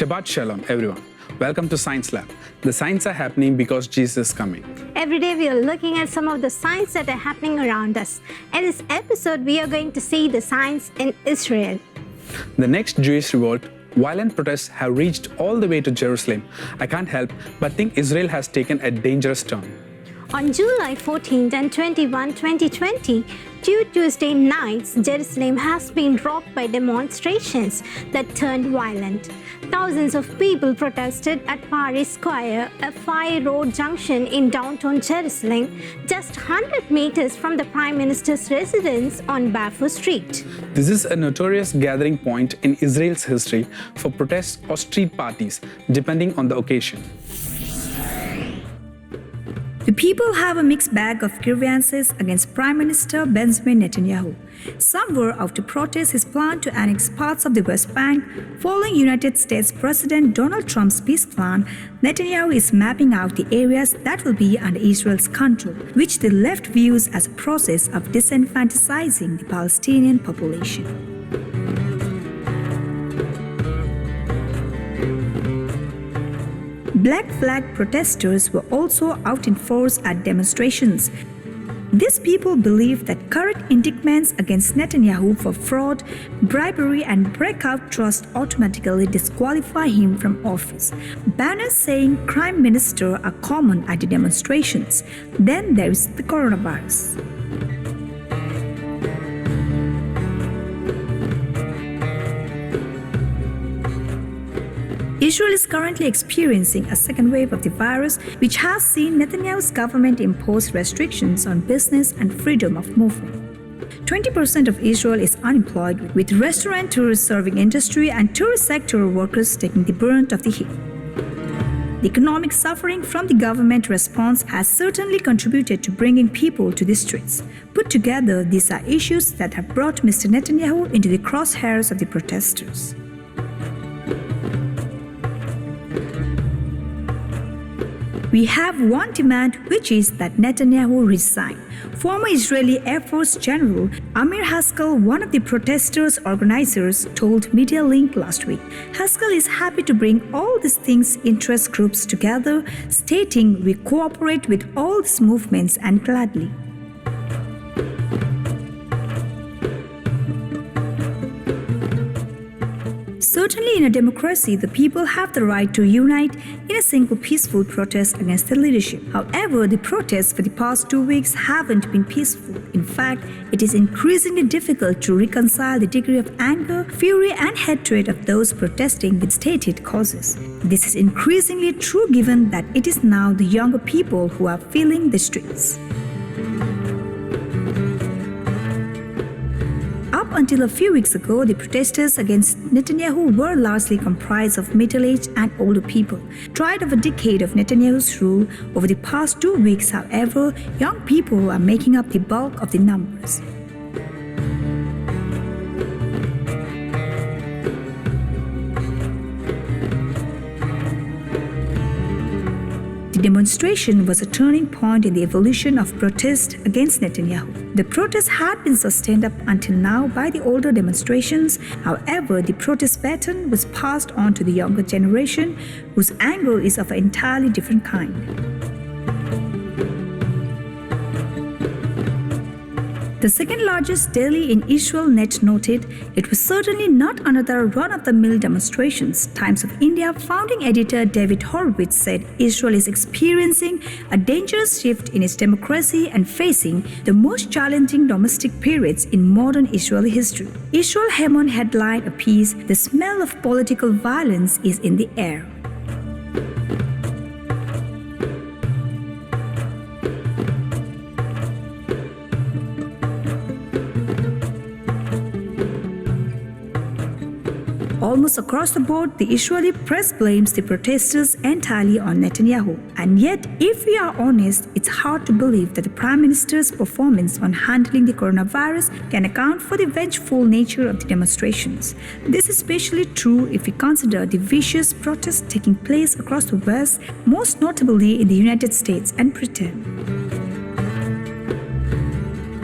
Shabbat Shalom, everyone. Welcome to Science Lab. The signs are happening because Jesus is coming. Every day we are looking at some of the signs that are happening around us. In this episode, we are going to see the signs in Israel. The next Jewish revolt, violent protests have reached all the way to Jerusalem. I can't help but think Israel has taken a dangerous turn. On July 14th and 21, 2020, two Tuesday nights, Jerusalem has been rocked by demonstrations that turned violent. Thousands of people protested at Paris Square, a 5-road junction in downtown Jerusalem, just 100 meters from the Prime Minister's residence on Balfour Street. This is a notorious gathering point in Israel's history for protests or street parties, depending on the occasion. The people have a mixed bag of grievances against Prime Minister Benjamin Netanyahu. Some were out to protest his plan to annex parts of the West Bank. Following United States President Donald Trump's peace plan, Netanyahu is mapping out the areas that will be under Israel's control, which the left views as a process of disenfranchising the Palestinian population. Black flag protesters were also out in force at demonstrations. These people believe that current indictments against Netanyahu for fraud, bribery, and breakout trust automatically disqualify him from office. Banners saying "Prime Minister" are common at the demonstrations. Then there is the coronavirus. Israel is currently experiencing a second wave of the virus, which has seen Netanyahu's government impose restrictions on business and freedom of movement. 20% of Israel is unemployed, with restaurant, tourist serving industry, and tourist sector workers taking the brunt of the hit. The economic suffering from the government response has certainly contributed to bringing people to the streets. Put together, these are issues that have brought Mr. Netanyahu into the crosshairs of the protesters. We have one demand, which is that Netanyahu resign. Former Israeli Air Force General Amir Haskell, one of the protesters' organizers, told MediaLink last week. Haskell is happy to bring all these things interest groups together, stating, "We cooperate with all these movements and gladly." Certainly in a democracy, the people have the right to unite in a single peaceful protest against the leadership. However, the protests for the past 2 weeks haven't been peaceful. In fact, it is increasingly difficult to reconcile the degree of anger, fury, and hatred of those protesting with stated causes. This is increasingly true given that it is now the younger people who are filling the streets. Up until a few weeks ago, the protesters against Netanyahu were largely comprised of middle-aged and older people. Tired of a decade of Netanyahu's rule, over the past 2 weeks, however, young people are making up the bulk of the numbers. The demonstration was a turning point in the evolution of protest against Netanyahu. The protest had been sustained up until now by the older demonstrations. However, the protest baton was passed on to the younger generation, whose anger is of an entirely different kind. The second largest daily in Israel Net noted, "It was certainly not another run-of-the-mill demonstrations." Times of India founding editor David Horowitz said Israel is experiencing a dangerous shift in its democracy and facing the most challenging domestic periods in modern Israeli history. Israel Hemon headlined a piece, "The smell of political violence is in the air." Almost across the board, the Israeli press blames the protesters entirely on Netanyahu. And yet, if we are honest, it's hard to believe that the Prime Minister's performance on handling the coronavirus can account for the vengeful nature of the demonstrations. This is especially true if we consider the vicious protests taking place across the West, most notably in the United States and Britain.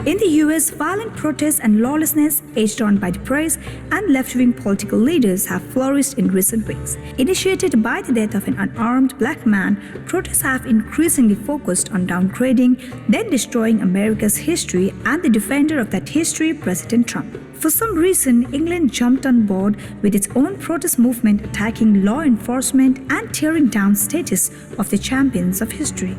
In the US, violent protests and lawlessness, edged on by the press and left-wing political leaders, have flourished in recent weeks. Initiated by the death of an unarmed black man, protests have increasingly focused on downgrading, then destroying America's history and the defender of that history, President Trump. For some reason, England jumped on board with its own protest movement, attacking law enforcement and tearing down statues of the champions of history.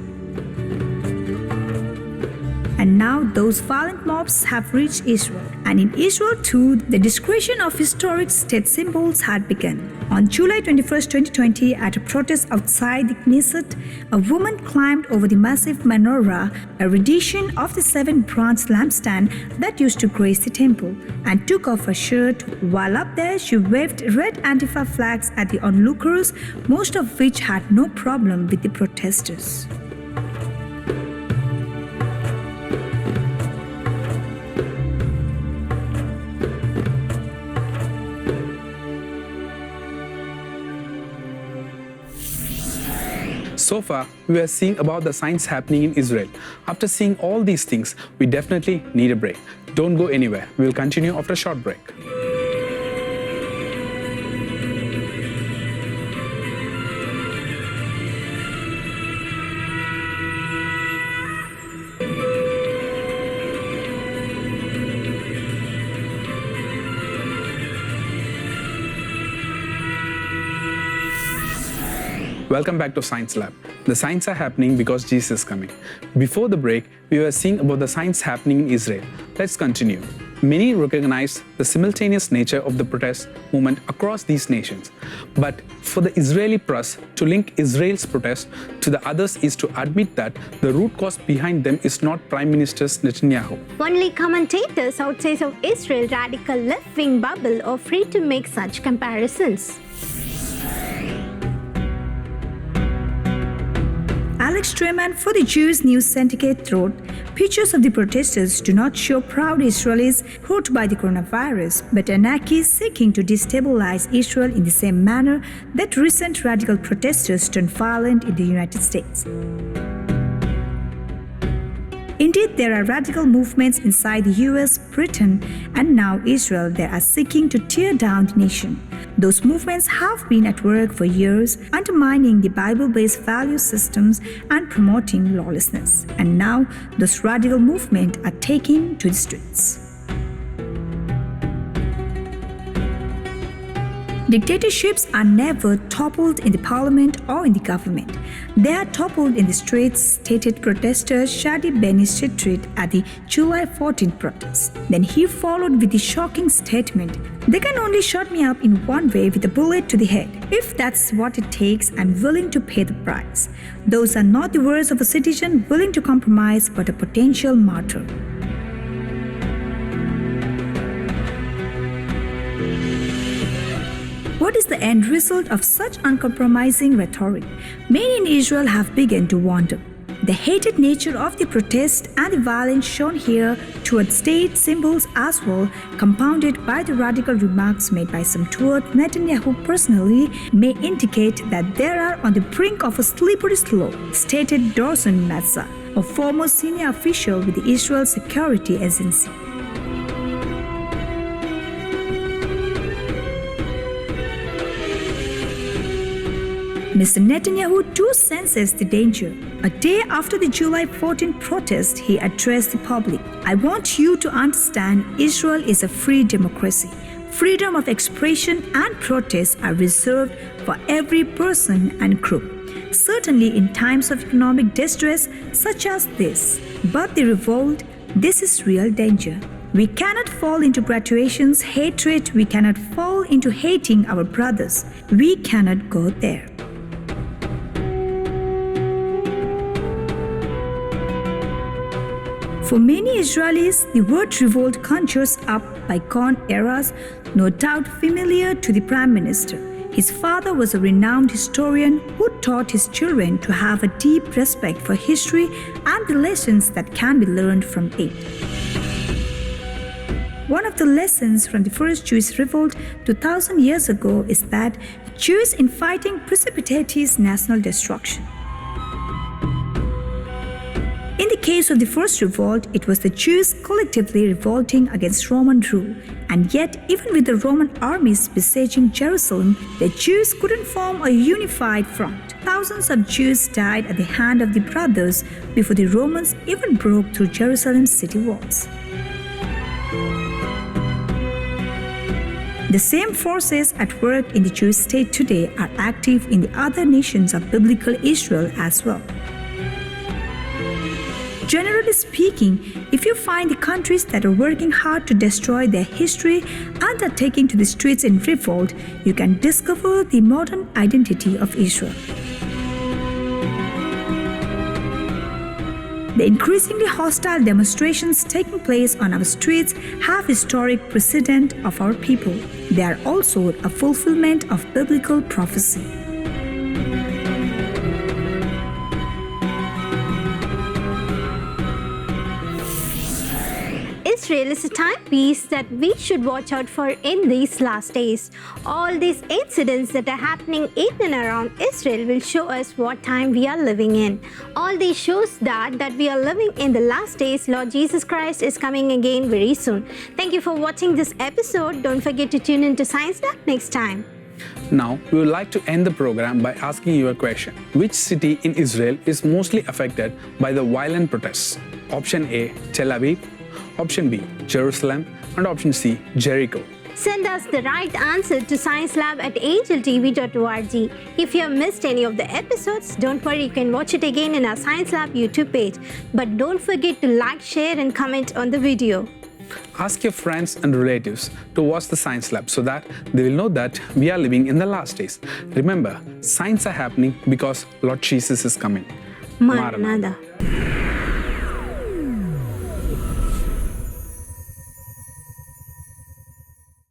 And now those violent mobs have reached Israel. And in Israel too, the desecration of historic state symbols had begun. On July 21, 2020, at a protest outside the Knesset, a woman climbed over the massive menorah, a rendition of the seven-branch lampstand that used to grace the temple, and took off her shirt. While up there, she waved red Antifa flags at the onlookers, most of which had no problem with the protesters. So far, we are seeing about the signs happening in Israel. After seeing all these things, we definitely need a break. Don't go anywhere. We will continue after a short break. Welcome back to Science Lab. The signs are happening because Jesus is coming. Before the break, we were seeing about the signs happening in Israel. Let's continue. Many recognize the simultaneous nature of the protest movement across these nations. But for the Israeli press to link Israel's protest to the others is to admit that the root cause behind them is not Prime Minister Netanyahu. Only commentators outside of Israel's radical left-wing bubble are free to make such comparisons. Alex Strayman for the Jewish News Syndicate wrote, "Pictures of the protesters do not show proud Israelis hurt by the coronavirus, but anarchies seeking to destabilize Israel in the same manner that recent radical protesters turned violent in the United States." Indeed, there are radical movements inside the US, Britain, and now Israel that are seeking to tear down the nation. Those movements have been at work for years, undermining the Bible-based value systems and promoting lawlessness. And now, those radical movements are taking to the streets. Dictatorships are never toppled in the parliament or in the government. They are toppled in the streets, stated protester Shadi Beni Shitrit at the July 14th protest. Then he followed with the shocking statement, "They can only shut me up in one way, with a bullet to the head. If that's what it takes, I'm willing to pay the price." Those are not the words of a citizen willing to compromise, but a potential martyr. What is the end result of such uncompromising rhetoric? Many in Israel have begun to wonder. The hated nature of the protest and the violence shown here toward state symbols as well, compounded by the radical remarks made by some toward Netanyahu personally, may indicate that they are on the brink of a slippery slope, stated Doron Metzger, a former senior official with the Israel Security Agency. Mr. Netanyahu too senses the danger. A day after the July 14 protest, he addressed the public. "I want you to understand Israel is a free democracy. Freedom of expression and protest are reserved for every person and group. Certainly in times of economic distress such as this. But the revolt, this is real danger. We cannot fall into gratuitions, hatred. We cannot fall into hating our brothers. We cannot go there." For many Israelis, the word revolt conjures up bygone eras, no doubt familiar to the Prime Minister. His father was a renowned historian who taught his children to have a deep respect for history and the lessons that can be learned from it. One of the lessons from the first Jewish revolt 2,000 years ago is that Jewish infighting precipitates national destruction. In the case of the first revolt, it was the Jews collectively revolting against Roman rule. And yet, even with the Roman armies besieging Jerusalem, the Jews couldn't form a unified front. Thousands of Jews died at the hand of the brothers before the Romans even broke through Jerusalem's city walls. The same forces at work in the Jewish state today are active in the other nations of biblical Israel as well. Generally speaking, if you find the countries that are working hard to destroy their history and are taking to the streets in revolt, you can discover the modern identity of Israel. The increasingly hostile demonstrations taking place on our streets have historic precedent of our people. They are also a fulfillment of biblical prophecy. Israel is a timepiece that we should watch out for in these last days. All these incidents that are happening in and around Israel will show us what time we are living in. All these shows that we are living in the last days. Lord Jesus Christ is coming again very soon. Thank you for watching this episode. Don't forget to tune in to Science Lab next time. Now, we would like to end the program by asking you a question. Which city in Israel is mostly affected by the violent protests? Option A, Tel Aviv. Option B, Jerusalem. And option C, Jericho. Send us the right answer to sciencelab@angeltv.org. If you have missed any of the episodes, don't worry, you can watch it again in our Science Lab YouTube page. But don't forget to like, share and comment on the video. Ask your friends and relatives to watch the Science Lab so that they will know that we are living in the last days. Remember, signs are happening because Lord Jesus is coming. Maranatha.